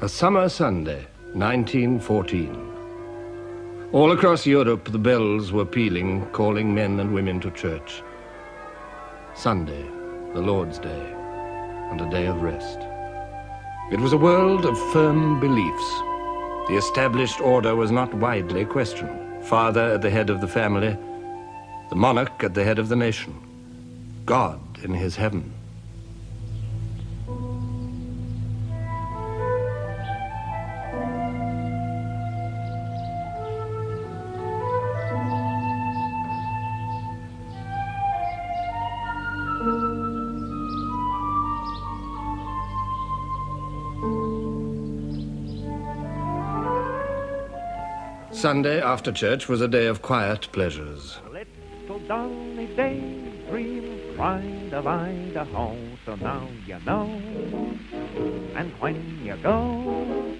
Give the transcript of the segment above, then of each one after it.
A summer Sunday, 1914. All across Europe, the bells were pealing, calling men and women to church. Sunday, the Lord's Day, and a day of rest. It was a world of firm beliefs. The established order was not widely questioned. Father at the head of the family, the monarch at the head of the nation, God in his heaven. Sunday after church was a day of quiet pleasures. Little Donny daydream, ride a home, so now you know. And when you go,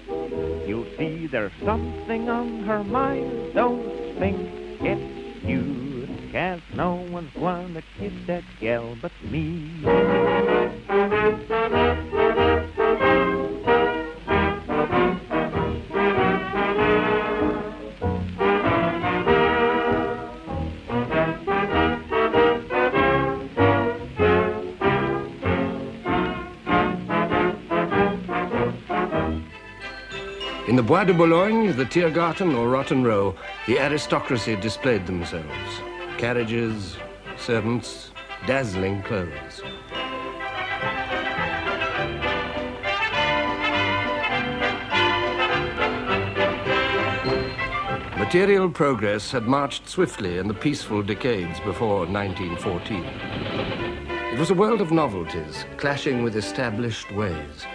you'll see there's something on her mind. Don't think it's you, 'cause no one's gonna kiss that gal but me. In the Bois de Boulogne, the Tiergarten or Rotten Row, the aristocracy displayed themselves. Carriages, servants, dazzling clothes. Material progress had marched swiftly in the peaceful decades before 1914. It was a world of novelties, clashing with established ways.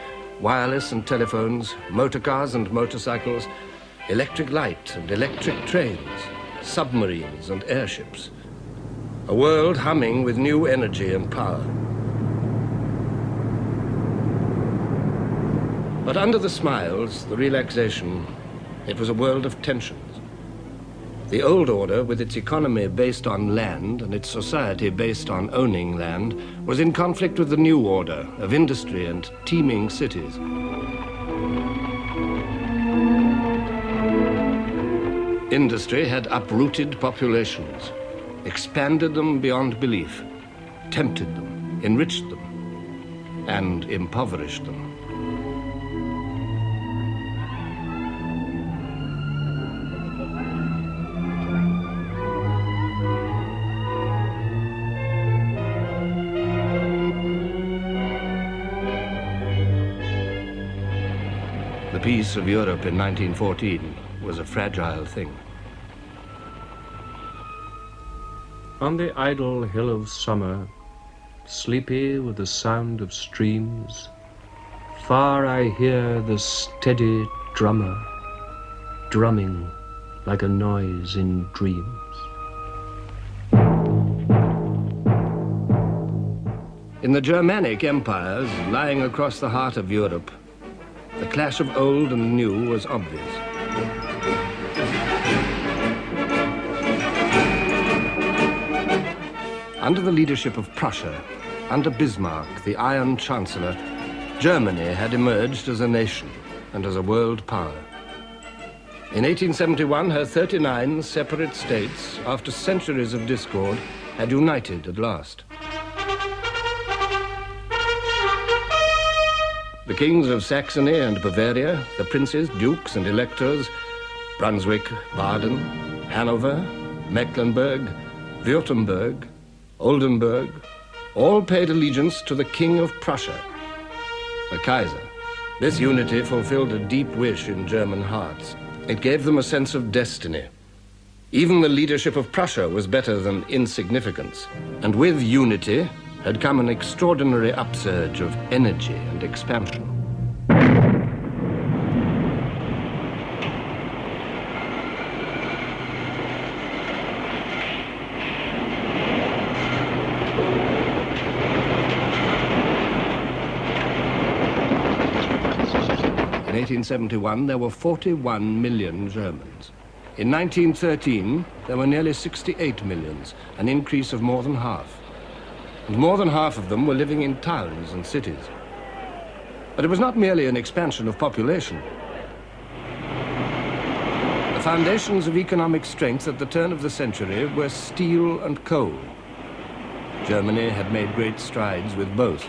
Wireless and telephones, motor cars and motorcycles, electric light and electric trains, submarines and airships. A world humming with new energy and power. But under the smiles, the relaxation, it was a world of tensions. The old order, with its economy based on land and its society based on owning land, was in conflict with the new order of industry and teeming cities. Industry had uprooted populations, expanded them beyond belief, tempted them, enriched them, and impoverished them. The peace of Europe in 1914 was a fragile thing. On the idle hill of summer, sleepy with the sound of streams, far I hear the steady drummer, drumming like a noise in dreams. In the Germanic empires, lying across the heart of Europe, the clash of old and new was obvious. Under the leadership of Prussia, under Bismarck, the Iron Chancellor, Germany had emerged as a nation and as a world power. In 1871, her 39 separate states, after centuries of discord, had united at last. The kings of Saxony and Bavaria, the princes, dukes and electors, Brunswick, Baden, Hanover, Mecklenburg, Württemberg, Oldenburg, all paid allegiance to the King of Prussia, the Kaiser. This unity fulfilled a deep wish in German hearts. It gave them a sense of destiny. Even the leadership of Prussia was better than insignificance, and with unity had come an extraordinary upsurge of energy and expansion. In 1871, there were 41 million Germans. In 1913, there were nearly 68 millions, an increase of more than half. And more than half of them were living in towns and cities. But it was not merely an expansion of population. The foundations of economic strength at the turn of the century were steel and coal. Germany had made great strides with both.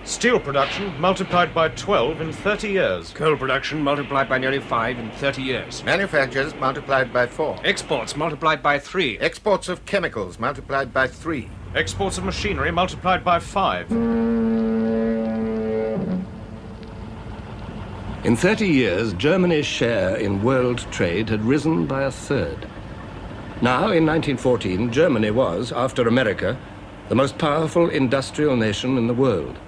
Steel production multiplied by 12 in 30 years. Coal production multiplied by nearly 5 in 30 years. Manufactures multiplied by 4. Exports multiplied by 3. Exports of chemicals multiplied by 3. Exports of machinery multiplied by 5. In 30 years, Germany's share in world trade had risen by 1/3. Now, in 1914, Germany was, after America, the most powerful industrial nation in the world.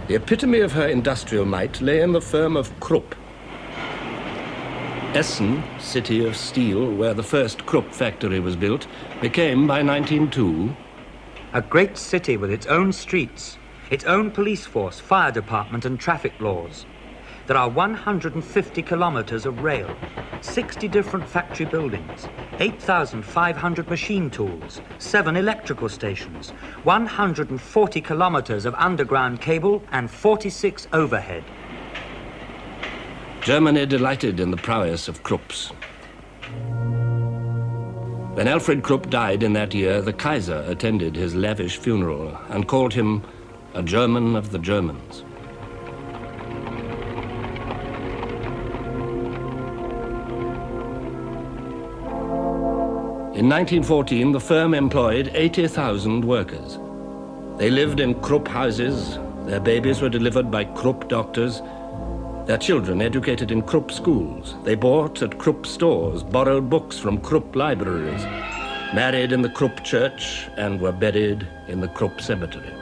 The epitome of her industrial might lay in the firm of Krupp. Essen, city of steel, where the first Krupp factory was built, became, by 1902, a great city with its own streets, its own police force, fire department and traffic laws. There are 150 kilometers of rail, 60 different factory buildings, 8,500 machine tools, 7 electrical stations, 140 kilometers of underground cable and 46 overhead. Germany delighted in the prowess of Krupps. When Alfred Krupp died in that year, the Kaiser attended his lavish funeral and called him a German of the Germans. In 1914, the firm employed 80,000 workers. They lived in Krupp houses, their babies were delivered by Krupp doctors, their children educated in Krupp schools. They bought at Krupp stores, borrowed books from Krupp libraries, married in the Krupp church, and were buried in the Krupp cemetery.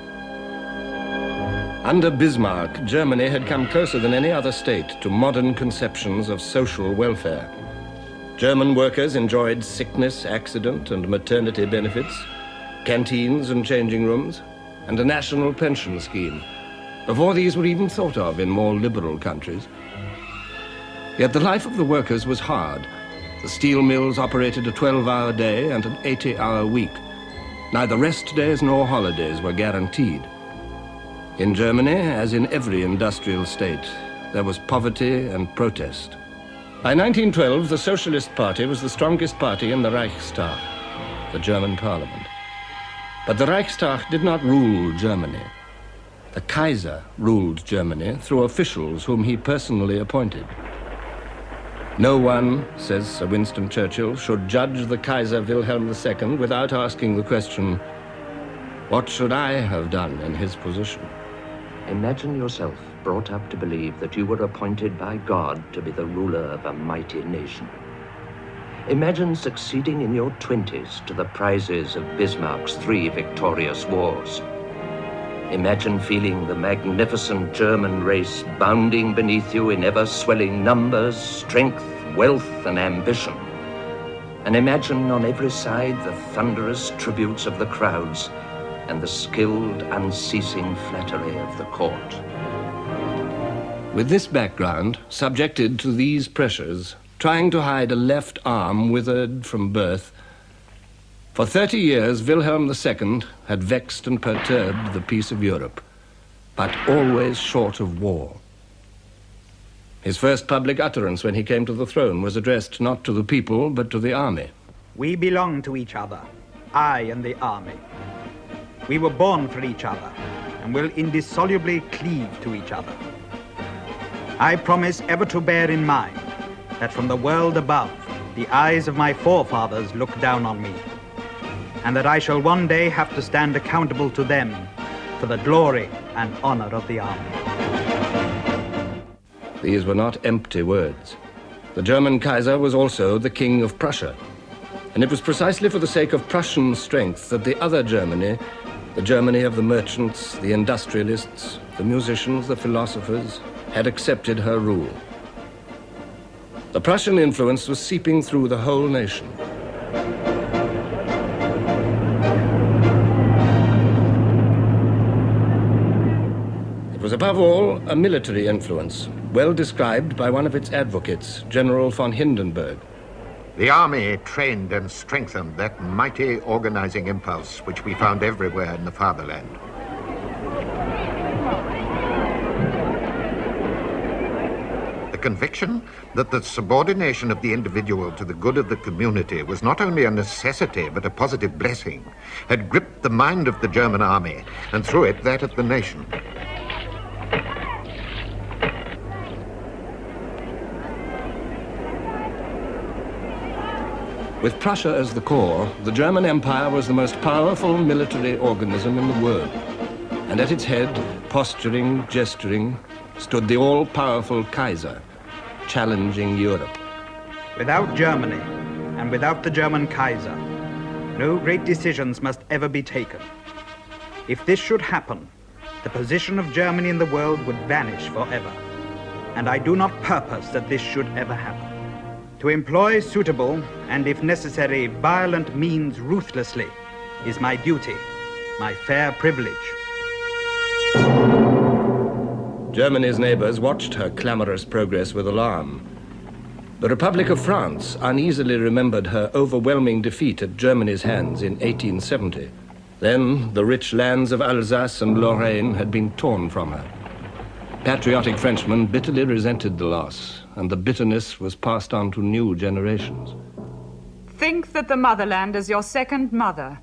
Under Bismarck, Germany had come closer than any other state to modern conceptions of social welfare. German workers enjoyed sickness, accident, and maternity benefits, canteens and changing rooms, and a national pension scheme, before these were even thought of in more liberal countries. Yet the life of the workers was hard. The steel mills operated a 12-hour day and an 80-hour week. Neither rest days nor holidays were guaranteed. In Germany, as in every industrial state, there was poverty and protest. By 1912, the Socialist Party was the strongest party in the Reichstag, the German parliament. But the Reichstag did not rule Germany. The Kaiser ruled Germany through officials whom he personally appointed. No one, says Sir Winston Churchill, should judge the Kaiser Wilhelm II without asking the question, what should I have done in his position? Imagine yourself brought up to believe that you were appointed by God to be the ruler of a mighty nation. Imagine succeeding in your 20s to the prizes of Bismarck's 3 victorious wars. Imagine feeling the magnificent German race bounding beneath you in ever-swelling numbers, strength, wealth, and ambition. And imagine on every side the thunderous tributes of the crowds and the skilled, unceasing flattery of the court. With this background, subjected to these pressures, trying to hide a left arm withered from birth, for 30 years Wilhelm II had vexed and perturbed the peace of Europe, but always short of war. His first public utterance when he came to the throne was addressed not to the people, but to the army. We belong to each other, I and the army. We were born for each other and will indissolubly cleave to each other. I promise ever to bear in mind that from the world above, the eyes of my forefathers look down on me, and that I shall one day have to stand accountable to them for the glory and honor of the army. These were not empty words. The German Kaiser was also the King of Prussia, and it was precisely for the sake of Prussian strength that the other Germany, the Germany of the merchants, the industrialists, the musicians, the philosophers, had accepted her rule. The Prussian influence was seeping through the whole nation. It was above all a military influence, well described by one of its advocates, General von Hindenburg. The army trained and strengthened that mighty organizing impulse which we found everywhere in the fatherland. The conviction that the subordination of the individual to the good of the community was not only a necessity but a positive blessing had gripped the mind of the German army, and through it that of the nation. With Prussia as the core, the German Empire was the most powerful military organism in the world. And at its head, posturing, gesturing, stood the all-powerful Kaiser, challenging Europe. Without Germany, and without the German Kaiser, no great decisions must ever be taken. If this should happen, the position of Germany in the world would vanish forever. And I do not purpose that this should ever happen. To employ suitable, and if necessary, violent means ruthlessly is my duty, my fair privilege. Germany's neighbors watched her clamorous progress with alarm. The Republic of France uneasily remembered her overwhelming defeat at Germany's hands in 1870. Then the rich lands of Alsace and Lorraine had been torn from her. Patriotic Frenchmen bitterly resented the loss, and the bitterness was passed on to new generations. Think that the motherland is your second mother,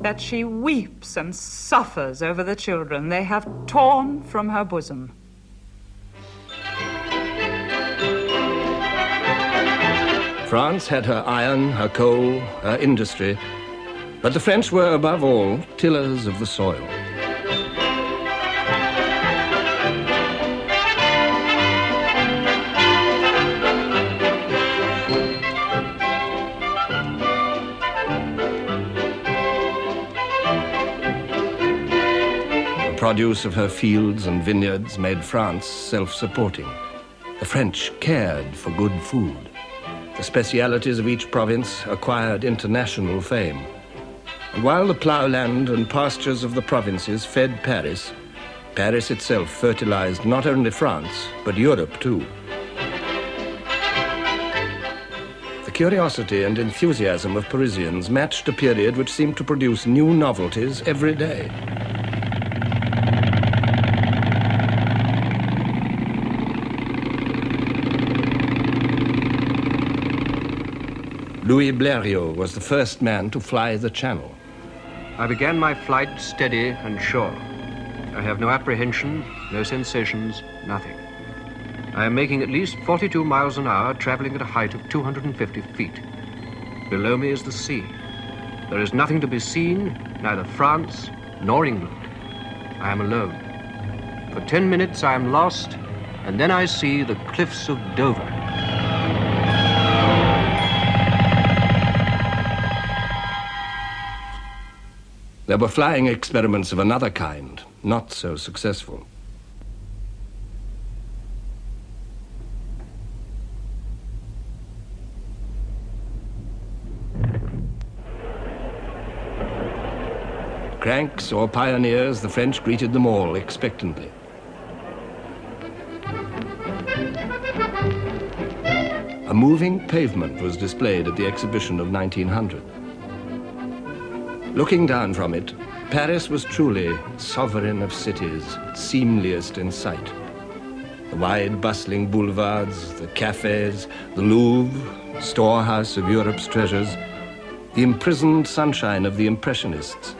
that she weeps and suffers over the children they have torn from her bosom. France had her iron, her coal, her industry, but the French were above all tillers of the soil. The produce of her fields and vineyards made France self-supporting. The French cared for good food. The specialities of each province acquired international fame. And while the ploughland and pastures of the provinces fed Paris, Paris itself fertilized not only France, but Europe too. The curiosity and enthusiasm of Parisians matched a period which seemed to produce new novelties every day. Louis Blériot was the first man to fly the Channel. I began my flight steady and sure. I have no apprehension, no sensations, nothing. I am making at least 42 miles an hour, traveling at a height of 250 feet. Below me is the sea. There is nothing to be seen, neither France nor England. I am alone. For 10 minutes I am lost, and then I see the cliffs of Dover. There were flying experiments of another kind, not so successful. Cranks or pioneers, the French greeted them all expectantly. A moving pavement was displayed at the exhibition of 1900. Looking down from it, Paris was truly sovereign of cities, seemliest in sight. The wide, bustling boulevards, the cafes, the Louvre, storehouse of Europe's treasures, the imprisoned sunshine of the Impressionists,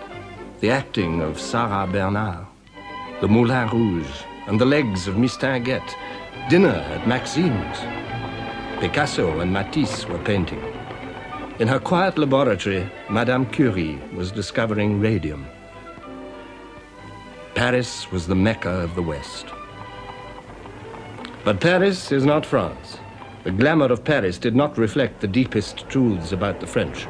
the acting of Sarah Bernard, the Moulin Rouge, and the legs of Miss Tinguette, dinner at Maxime's. Picasso and Matisse were painting. In her quiet laboratory, Madame Curie was discovering radium. Paris was the Mecca of the West. But Paris is not France. The glamour of Paris did not reflect the deepest truths about the French.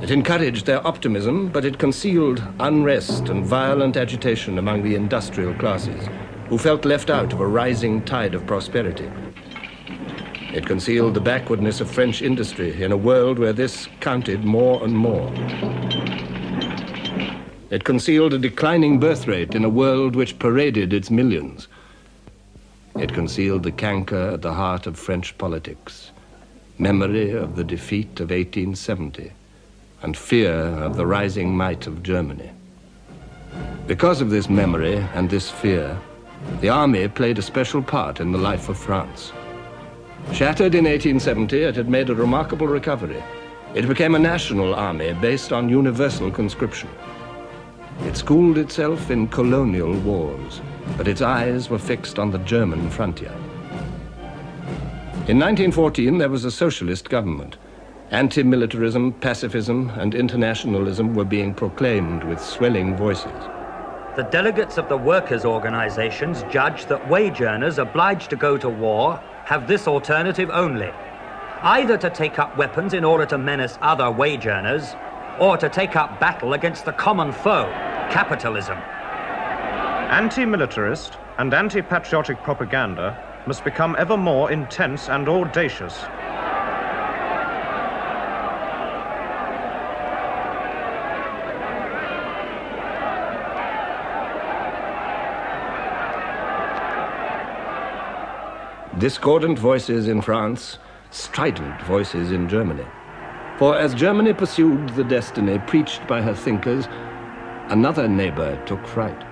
It encouraged their optimism, but it concealed unrest and violent agitation among the industrial classes, who felt left out of a rising tide of prosperity. It concealed the backwardness of French industry in a world where this counted more and more. It concealed a declining birth rate in a world which paraded its millions. It concealed the canker at the heart of French politics, memory of the defeat of 1870, and fear of the rising might of Germany. Because of this memory and this fear, the army played a special part in the life of France. Shattered in 1870, it had made a remarkable recovery. It became a national army based on universal conscription. It schooled itself in colonial wars, but its eyes were fixed on the German frontier. In 1914, there was a socialist government. Anti-militarism, pacifism, and internationalism were being proclaimed with swelling voices. The delegates of the workers' organizations judged that wage earners obliged to go to war have this alternative only: either to take up weapons in order to menace other wage earners, or to take up battle against the common foe, capitalism. Anti-militarist and anti-patriotic propaganda must become ever more intense and audacious. Discordant voices in France, strident voices in Germany. For as Germany pursued the destiny preached by her thinkers, another neighbor took fright.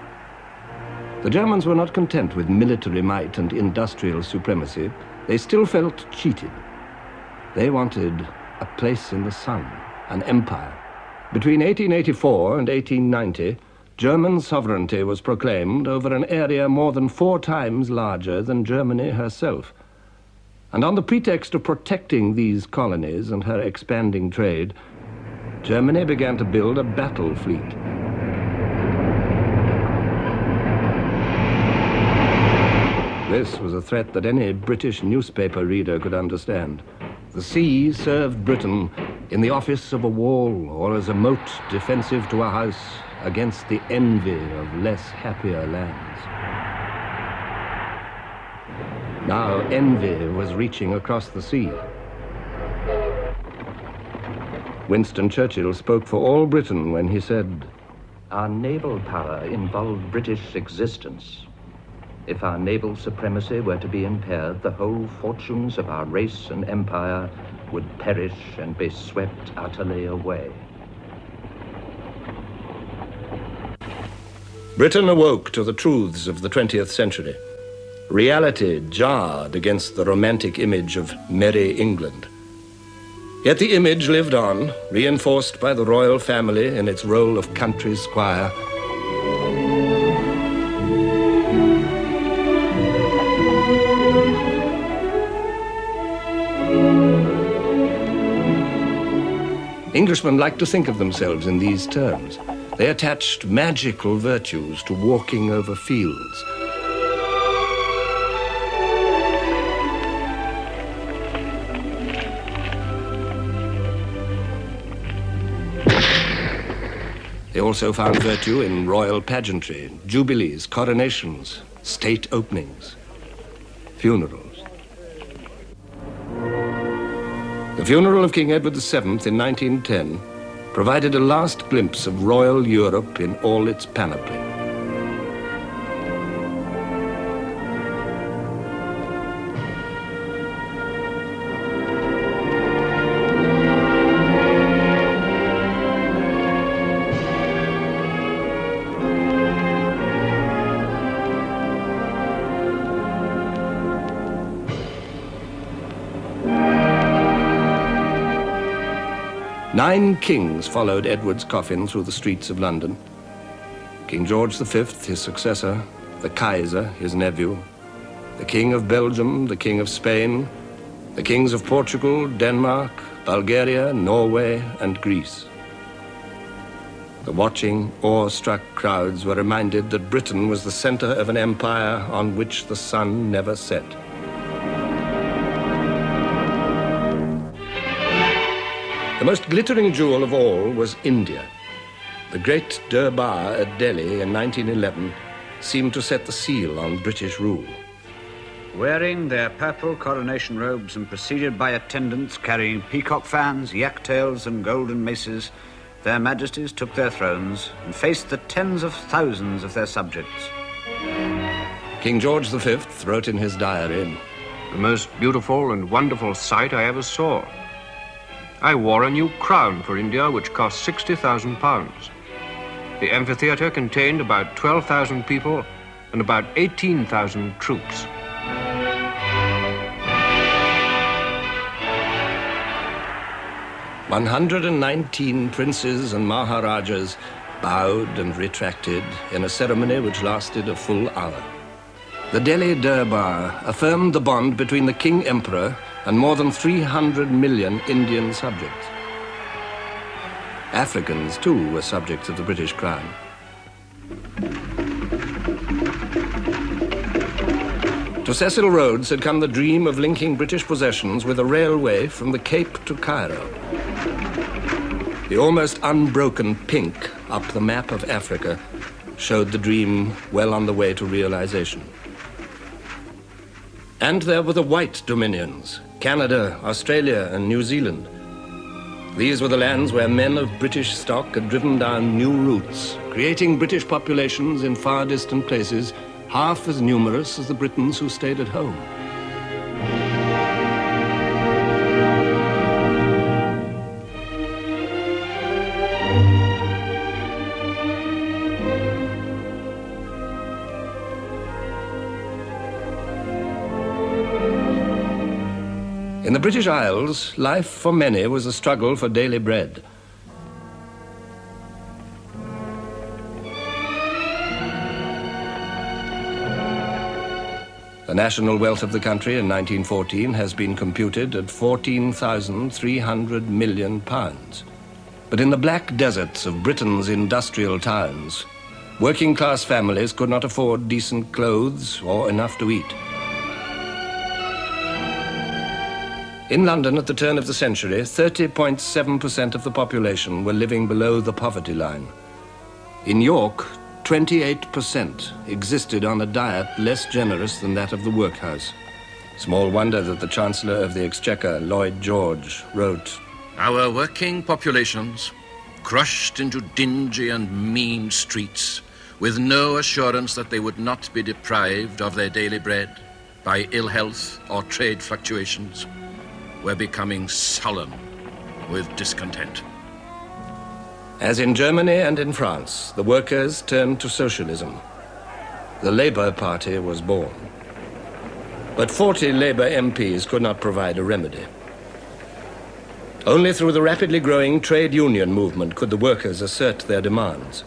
The Germans were not content with military might and industrial supremacy. They still felt cheated. They wanted a place in the sun, an empire. Between 1884 and 1890, German sovereignty was proclaimed over an area more than 4 times larger than Germany herself. And on the pretext of protecting these colonies and her expanding trade, Germany began to build a battle fleet. This was a threat that any British newspaper reader could understand. The sea served Britain in the office of a wall or as a moat defensive to a house against the envy of less happier lands. Now envy was reaching across the sea. Winston Churchill spoke for all Britain when he said, "Our naval power involved British existence. If our naval supremacy were to be impaired, the whole fortunes of our race and empire would perish and be swept utterly away." Britain awoke to the truths of the 20th century. Reality jarred against the romantic image of merry England. Yet the image lived on, reinforced by the royal family in its role of country squire. Englishmen liked to think of themselves in these terms. They attached magical virtues to walking over fields. They also found virtue in royal pageantry, jubilees, coronations, state openings, funerals. The funeral of King Edward VII in 1910 provided a last glimpse of royal Europe in all its panoply. Nine kings followed Edward's coffin through the streets of London. King George V, his successor, the Kaiser, his nephew, the King of Belgium, the King of Spain, the kings of Portugal, Denmark, Bulgaria, Norway, and Greece. The watching, awe-struck crowds were reminded that Britain was the center of an empire on which the sun never set. The most glittering jewel of all was India. The great Durbar at Delhi in 1911 seemed to set the seal on British rule. Wearing their purple coronation robes and preceded by attendants carrying peacock fans, yak tails, and golden maces, their majesties took their thrones and faced the tens of thousands of their subjects. King George V wrote in his diary, the most beautiful and wonderful sight I ever saw. I wore a new crown for India, which cost £60,000. The amphitheatre contained about 12,000 people and about 18,000 troops. "119 princes and maharajas bowed and retracted in a ceremony which lasted a full hour. The Delhi Durbar affirmed the bond between the King-Emperor and more than 300 million Indian subjects. Africans, too, were subjects of the British Crown. To Cecil Rhodes had come the dream of linking British possessions with a railway from the Cape to Cairo. The almost unbroken pink up the map of Africa showed the dream well on the way to realization. And there were the white dominions, Canada, Australia, and New Zealand. These were the lands where men of British stock had driven down new routes, creating British populations in far distant places, half as numerous as the Britons who stayed at home. In the British Isles, life for many was a struggle for daily bread. The national wealth of the country in 1914 has been computed at £14,300 million. But in the black deserts of Britain's industrial towns, working-class families could not afford decent clothes or enough to eat. In London at the turn of the century, 30.7% of the population were living below the poverty line. In York, 28% existed on a diet less generous than that of the workhouse. Small wonder that the Chancellor of the Exchequer, Lloyd George, wrote, "Our working populations, crushed into dingy and mean streets, with no assurance that they would not be deprived of their daily bread by ill health or trade fluctuations, were becoming sullen with discontent." As in Germany and in France, the workers turned to socialism. The Labour Party was born. But 40 Labour MPs could not provide a remedy. Only through the rapidly growing trade union movement could the workers assert their demands.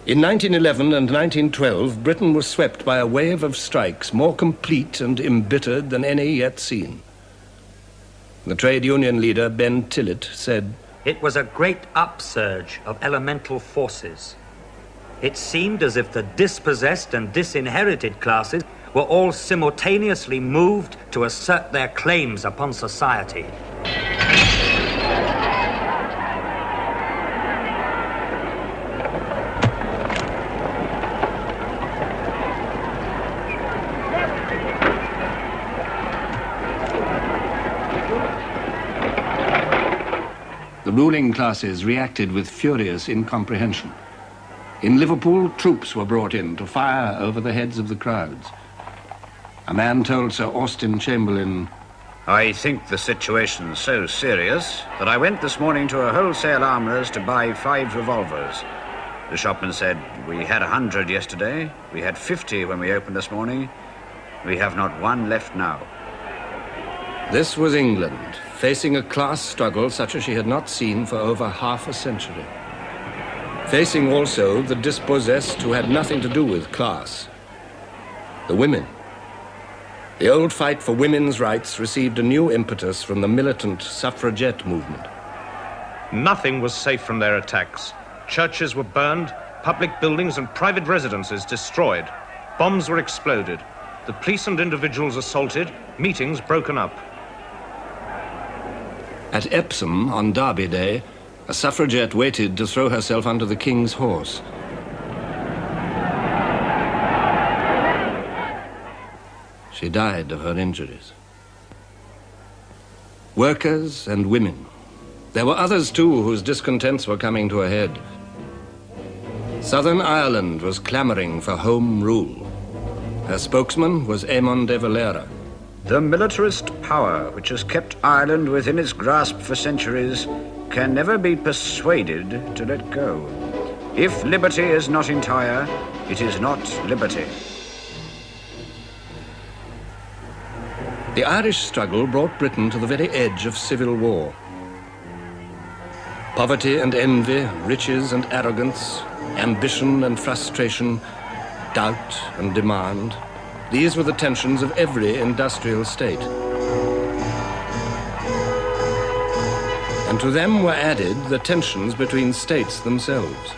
In 1911 and 1912, Britain was swept by a wave of strikes more complete and embittered than any yet seen. The trade union leader, Ben Tillett, said, "It was a great upsurge of elemental forces. It seemed as if the dispossessed and disinherited classes were all simultaneously moved to assert their claims upon society." The ruling classes reacted with furious incomprehension. In Liverpool, troops were brought in to fire over the heads of the crowds. A man told Sir Austin Chamberlain, "I think the situation's so serious that I went this morning to a wholesale armourer's to buy 5 revolvers. The shopman said, 'We had 100 yesterday, we had 50 when we opened this morning, we have not one left now.'" This was England, facing a class struggle such as she had not seen for over half a century. Facing also the dispossessed who had nothing to do with class. The women. The old fight for women's rights received a new impetus from the militant suffragette movement. Nothing was safe from their attacks. Churches were burned, public buildings and private residences destroyed. Bombs were exploded. The police and individuals assaulted, meetings broken up. At Epsom, on Derby Day, a suffragette waited to throw herself under the King's horse. She died of her injuries. Workers and women. There were others, too, whose discontents were coming to a head. Southern Ireland was clamoring for home rule. Her spokesman was Eamon de Valera. The militarist power which has kept Ireland within its grasp for centuries can never be persuaded to let go. If liberty is not entire, it is not liberty. The Irish struggle brought Britain to the very edge of civil war. Poverty and envy, riches and arrogance, ambition and frustration, doubt and demand, these were the tensions of every industrial state. And to them were added the tensions between states themselves.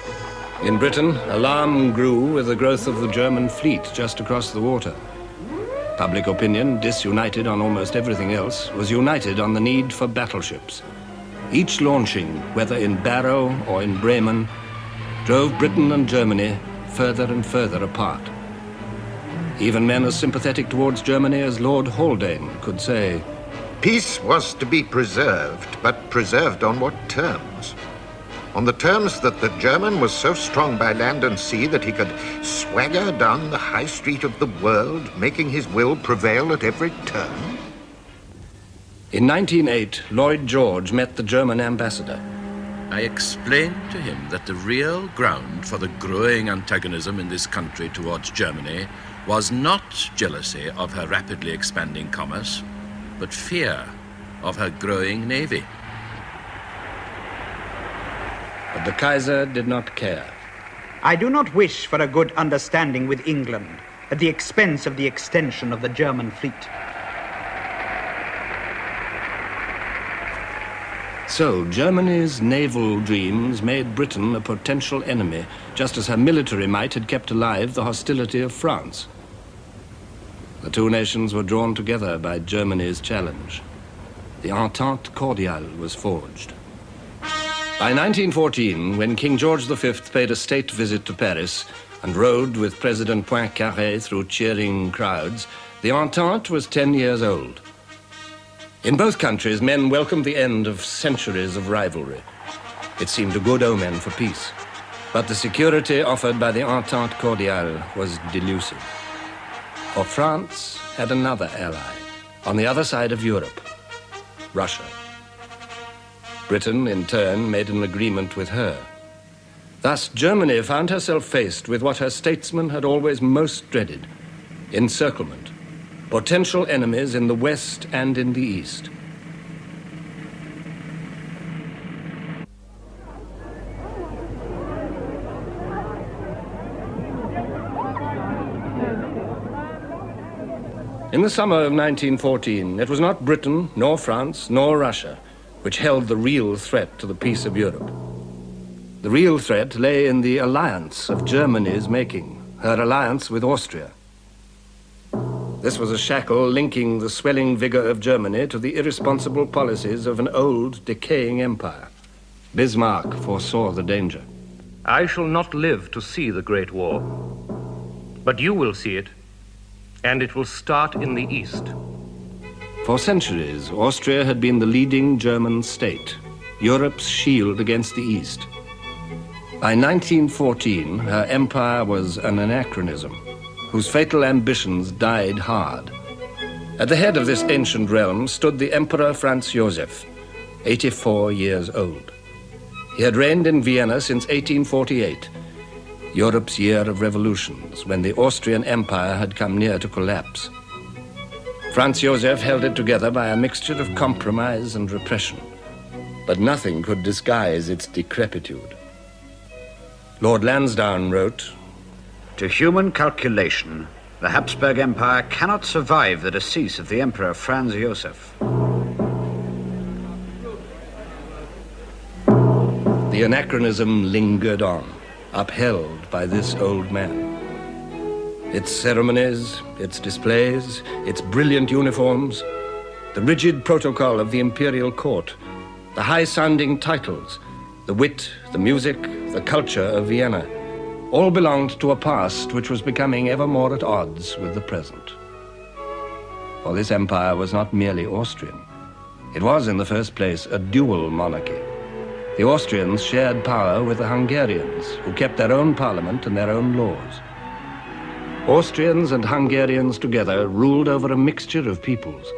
In Britain, alarm grew with the growth of the German fleet just across the water. Public opinion, disunited on almost everything else, was united on the need for battleships. Each launching, whether in Barrow or in Bremen, drove Britain and Germany further and further apart. Even men as sympathetic towards Germany as Lord Haldane could say, "Peace was to be preserved, but preserved on what terms? On the terms that the German was so strong by land and sea that he could swagger down the high street of the world, making his will prevail at every turn?" In 1908, Lloyd George met the German ambassador. I explained to him that the real ground for the growing antagonism in this country towards Germany was not jealousy of her rapidly expanding commerce, but fear of her growing navy. But the Kaiser did not care. I do not wish for a good understanding with England at the expense of the extension of the German fleet. So, Germany's naval dreams made Britain a potential enemy, just as her military might had kept alive the hostility of France. The two nations were drawn together by Germany's challenge. The Entente Cordiale was forged. By 1914, when King George V paid a state visit to Paris and rode with President Poincaré through cheering crowds, the Entente was 10 years old. In both countries, men welcomed the end of centuries of rivalry. It seemed a good omen for peace. But the security offered by the Entente Cordiale was delusive. For France had another ally on the other side of Europe, Russia. Britain, in turn, made an agreement with her. Thus, Germany found herself faced with what her statesmen had always most dreaded: encirclement, potential enemies in the West and in the East. In the summer of 1914, it was not Britain, nor France, nor Russia which held the real threat to the peace of Europe. The real threat lay in the alliance of Germany's making, her alliance with Austria. This was a shackle linking the swelling vigor of Germany to the irresponsible policies of an old, decaying empire. Bismarck foresaw the danger. I shall not live to see the Great War, but you will see it, and it will start in the East. For centuries, Austria had been the leading German state, Europe's shield against the East. By 1914, her empire was an anachronism, whose fatal ambitions died hard. At the head of this ancient realm stood the Emperor Franz Joseph, 84 years old. He had reigned in Vienna since 1848, Europe's year of revolutions, when the Austrian Empire had come near to collapse. Franz Joseph held it together by a mixture of compromise and repression, but nothing could disguise its decrepitude. Lord Lansdowne wrote, "To human calculation, the Habsburg Empire cannot survive the decease of the Emperor Franz Joseph." The anachronism lingered on, upheld by this old man. Its ceremonies, its displays, its brilliant uniforms, the rigid protocol of the imperial court, the high-sounding titles, the wit, the music, the culture of Vienna, all belonged to a past which was becoming ever more at odds with the present. For this empire was not merely Austrian. It was, in the first place, a dual monarchy. The Austrians shared power with the Hungarians, who kept their own parliament and their own laws. Austrians and Hungarians together ruled over a mixture of peoples.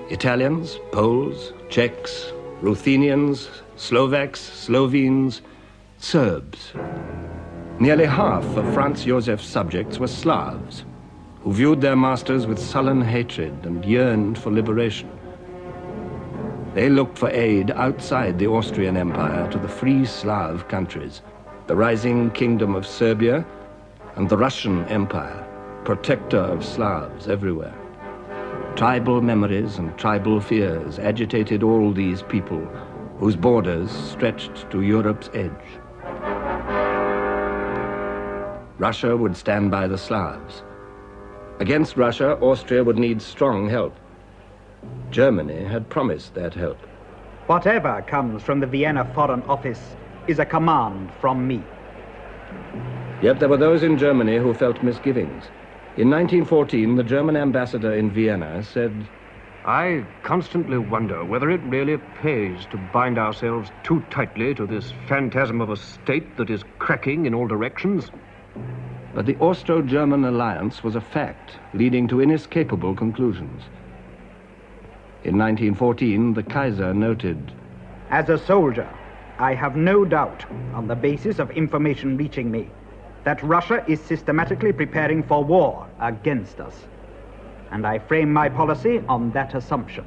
Italians, Poles, Czechs, Ruthenians, Slovaks, Slovenes, Serbs. Nearly half of Franz Josef's subjects were Slavs, who viewed their masters with sullen hatred and yearned for liberation. They looked for aid outside the Austrian Empire to the free Slav countries, the rising kingdom of Serbia and the Russian Empire, protector of Slavs everywhere. Tribal memories and tribal fears agitated all these people whose borders stretched to Europe's edge. Russia would stand by the Slavs. Against Russia, Austria would need strong help. Germany had promised that help. Whatever comes from the Vienna Foreign Office is a command from me. Yet there were those in Germany who felt misgivings. In 1914, the German ambassador in Vienna said, I constantly wonder whether it really pays to bind ourselves too tightly to this phantasm of a state that is cracking in all directions. But the Austro-German alliance was a fact, leading to inescapable conclusions. In 1914, the Kaiser noted, As a soldier, I have no doubt, on the basis of information reaching me, that Russia is systematically preparing for war against us. And I frame my policy on that assumption.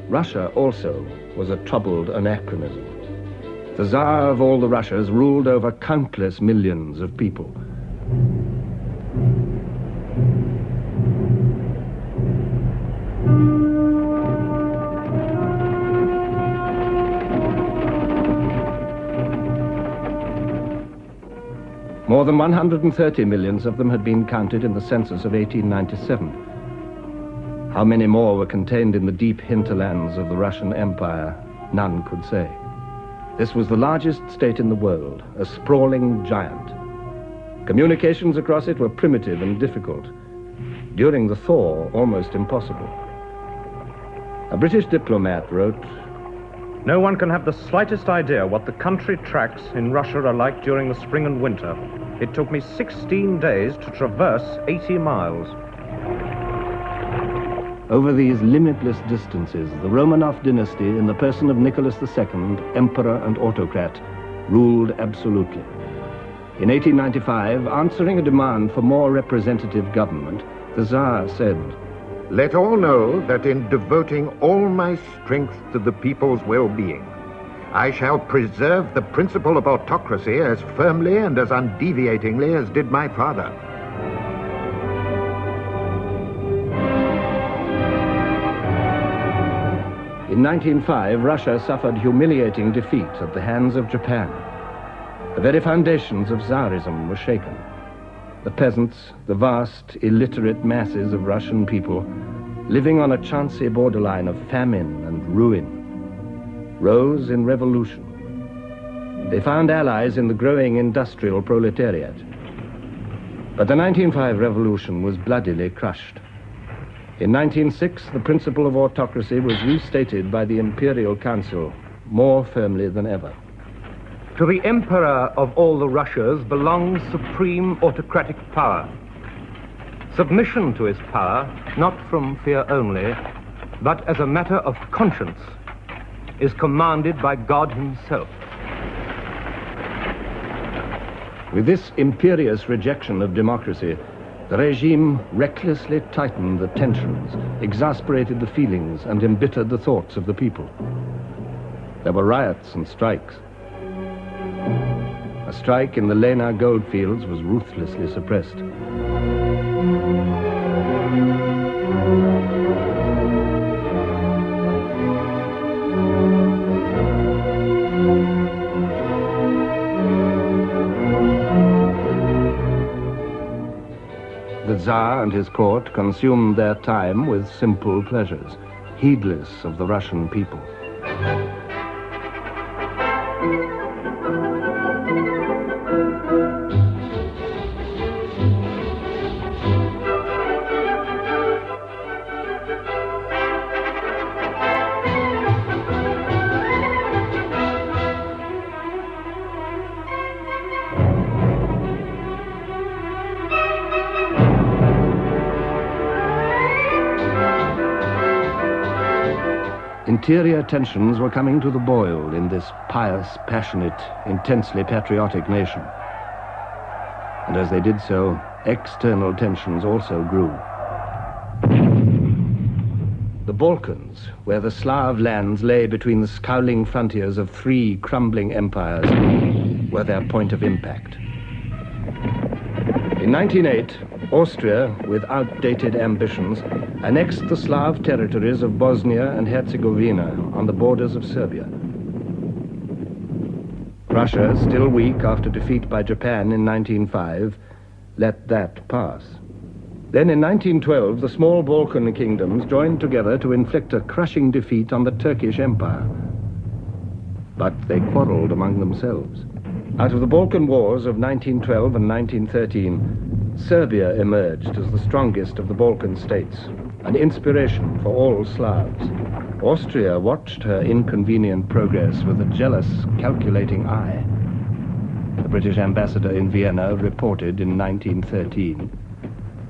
Russia also was a troubled anachronism. The Tsar of all the Russias ruled over countless millions of people. More than 130 millions of them had been counted in the census of 1897. How many more were contained in the deep hinterlands of the Russian Empire, none could say. This was the largest state in the world, a sprawling giant. Communications across it were primitive and difficult. During the thaw, almost impossible. A British diplomat wrote, No one can have the slightest idea what the country tracks in Russia are like during the spring and winter. It took me 16 days to traverse 80 miles. Over these limitless distances, the Romanov dynasty, in the person of Nicholas II, emperor and autocrat, ruled absolutely. In 1895, answering a demand for more representative government, the Tsar said, Let all know that in devoting all my strength to the people's well-being, I shall preserve the principle of autocracy as firmly and as undeviatingly as did my father. In 1905, Russia suffered humiliating defeat at the hands of Japan. The very foundations of Tsarism were shaken. The peasants, the vast, illiterate masses of Russian people, living on a chancy borderline of famine and ruin, rose in revolution. They found allies in the growing industrial proletariat. But the 1905 revolution was bloodily crushed. In 1906, the principle of autocracy was restated by the Imperial Council more firmly than ever. To the Emperor of all the Russias belongs supreme autocratic power. Submission to his power, not from fear only, but as a matter of conscience, is commanded by God himself. With this imperious rejection of democracy, the regime recklessly tightened the tensions, exasperated the feelings, and embittered the thoughts of the people. There were riots and strikes. A strike in the Lena goldfields was ruthlessly suppressed. The Tsar and his court consumed their time with simple pleasures, heedless of the Russian people. Interior tensions were coming to the boil in this pious, passionate, intensely patriotic nation. And as they did so, external tensions also grew. The Balkans, where the Slav lands lay between the scowling frontiers of three crumbling empires, were their point of impact. In 1908, Austria, with outdated ambitions, annexed the Slav territories of Bosnia and Herzegovina on the borders of Serbia. Russia, still weak after defeat by Japan in 1905, let that pass. Then in 1912, the small Balkan kingdoms joined together to inflict a crushing defeat on the Turkish Empire. But they quarreled among themselves. Out of the Balkan Wars of 1912 and 1913, Serbia emerged as the strongest of the Balkan states, an inspiration for all Slavs. Austria watched her inconvenient progress with a jealous, calculating eye. The British ambassador in Vienna reported in 1913.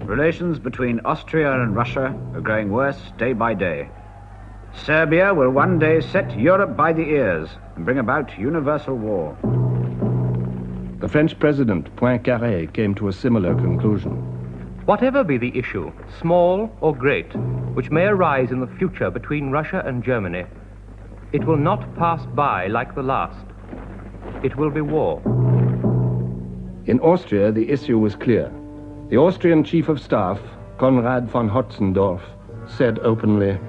Relations between Austria and Russia are growing worse day by day. Serbia will one day set Europe by the ears and bring about universal war. The French president, Poincaré, came to a similar conclusion. Whatever be the issue, small or great, which may arise in the future between Russia and Germany, it will not pass by like the last. It will be war. In Austria, the issue was clear. The Austrian chief of staff, Konrad von Hotzendorf, said openly,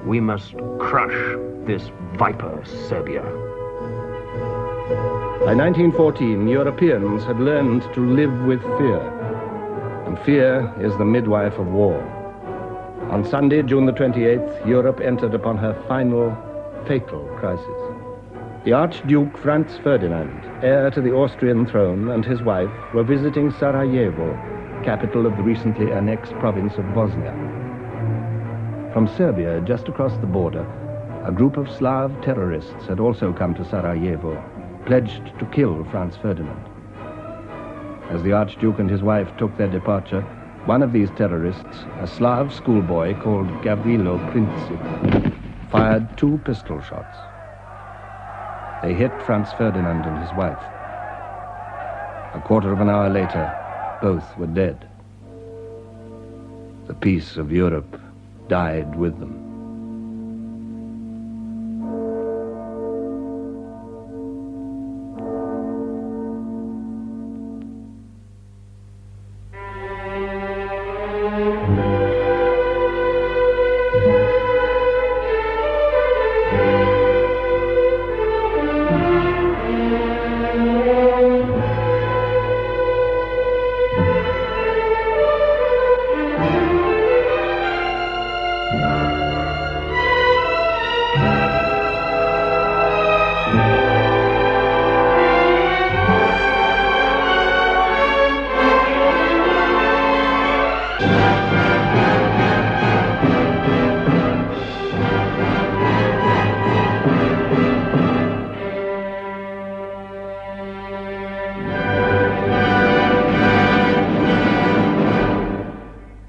"We must crush this viper, Serbia." By 1914, Europeans had learned to live with fear, and fear is the midwife of war. On Sunday, June the 28th, Europe entered upon her final, fatal crisis. The Archduke Franz Ferdinand, heir to the Austrian throne, and his wife were visiting Sarajevo, capital of the recently annexed province of Bosnia. From Serbia, just across the border, a group of Slav terrorists had also come to Sarajevo, pledged to kill Franz Ferdinand. As the Archduke and his wife took their departure, one of these terrorists, a Slav schoolboy called Gavrilo Princip, fired 2 pistol shots. They hit Franz Ferdinand and his wife. A quarter of an hour later, both were dead. The peace of Europe died with them.